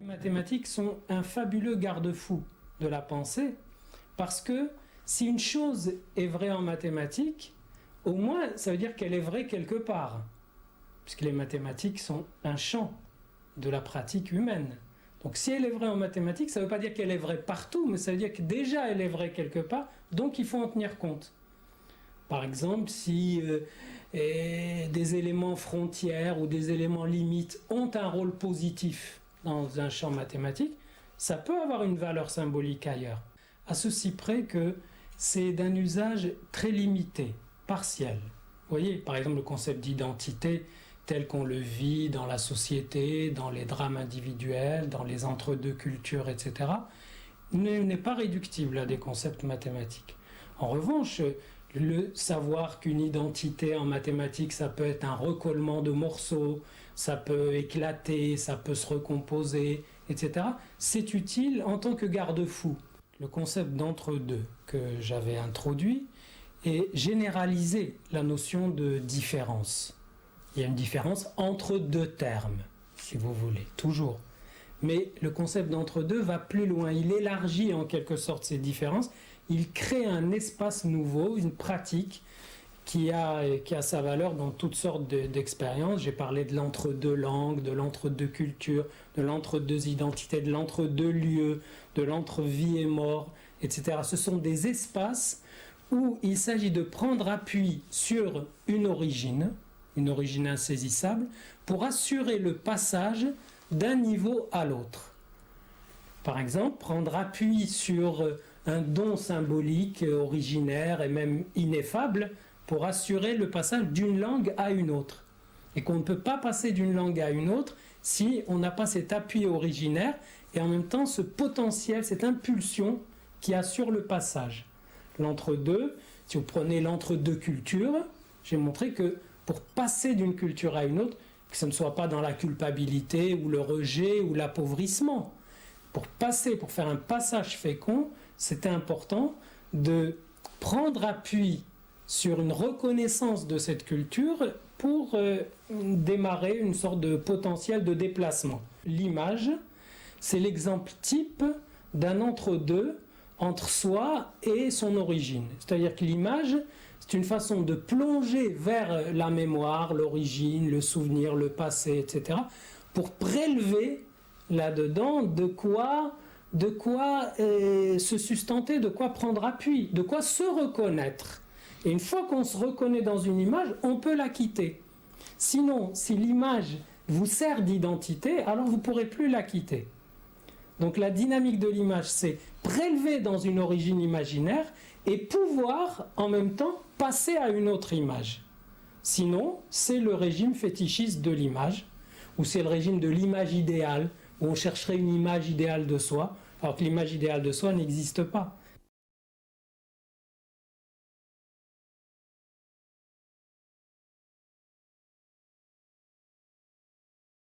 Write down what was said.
Les mathématiques sont un fabuleux garde-fou de la pensée, parce que si une chose est vraie en mathématiques, au moins ça veut dire qu'elle est vraie quelque part, puisque les mathématiques sont un champ de la pratique humaine. Donc si elle est vraie en mathématiques, ça ne veut pas dire qu'elle est vraie partout, mais ça veut dire que déjà elle est vraie quelque part, donc il faut en tenir compte. Par exemple, si des éléments frontières ou des éléments limites ont un rôle positif dans un champ mathématique, ça peut avoir une valeur symbolique ailleurs. À ceci près que c'est d'un usage très limité, partiel. Vous voyez, par exemple, le concept d'identité tel qu'on le vit dans la société, dans les drames individuels, dans les entre-deux cultures, etc., n'est pas réductible à des concepts mathématiques. En revanche, le savoir qu'une identité en mathématiques, ça peut être un recollement de morceaux, ça peut éclater, ça peut se recomposer, etc., c'est utile en tant que garde-fou. Le concept d'entre-deux que j'avais introduit est généraliser la notion de différence. Il y a une différence entre deux termes, si vous voulez, toujours. Mais le concept d'entre-deux va plus loin, il élargit en quelque sorte ces différences, il crée un espace nouveau, une pratique qui a sa valeur dans toutes sortes d'expériences. J'ai parlé de l'entre-deux langues, de l'entre-deux cultures, de l'entre-deux identités, de l'entre-deux lieux, de l'entre-vie et mort, etc. Ce sont des espaces où il s'agit de prendre appui sur une origine insaisissable, pour assurer le passage d'un niveau à l'autre. Par exemple, prendre appui sur un don symbolique originaire et même ineffable pour assurer le passage d'une langue à une autre. Et qu'on ne peut pas passer d'une langue à une autre si on n'a pas cet appui originaire et en même temps ce potentiel, cette impulsion qui assure le passage. L'entre-deux, si vous prenez l'entre-deux cultures, j'ai montré que pour passer d'une culture à une autre, que ce ne soit pas dans la culpabilité ou le rejet ou l'appauvrissement. Pour faire un passage fécond, c'était important de prendre appui sur une reconnaissance de cette culture pour démarrer une sorte de potentiel de déplacement. L'image, c'est l'exemple type d'un entre-deux entre soi et son origine. C'est-à-dire que l'image, c'est une façon de plonger vers la mémoire, l'origine, le souvenir, le passé, etc., pour prélever là-dedans de quoi se sustenter, de quoi prendre appui, de quoi se reconnaître. Et une fois qu'on se reconnaît dans une image, on peut la quitter. Sinon, si l'image vous sert d'identité, alors vous ne pourrez plus la quitter. Donc la dynamique de l'image, c'est prélever dans une origine imaginaire et pouvoir en même temps passer à une autre image. Sinon, c'est le régime fétichiste de l'image, ou c'est le régime de l'image idéale, où on chercherait une image idéale de soi, alors que l'image idéale de soi n'existe pas.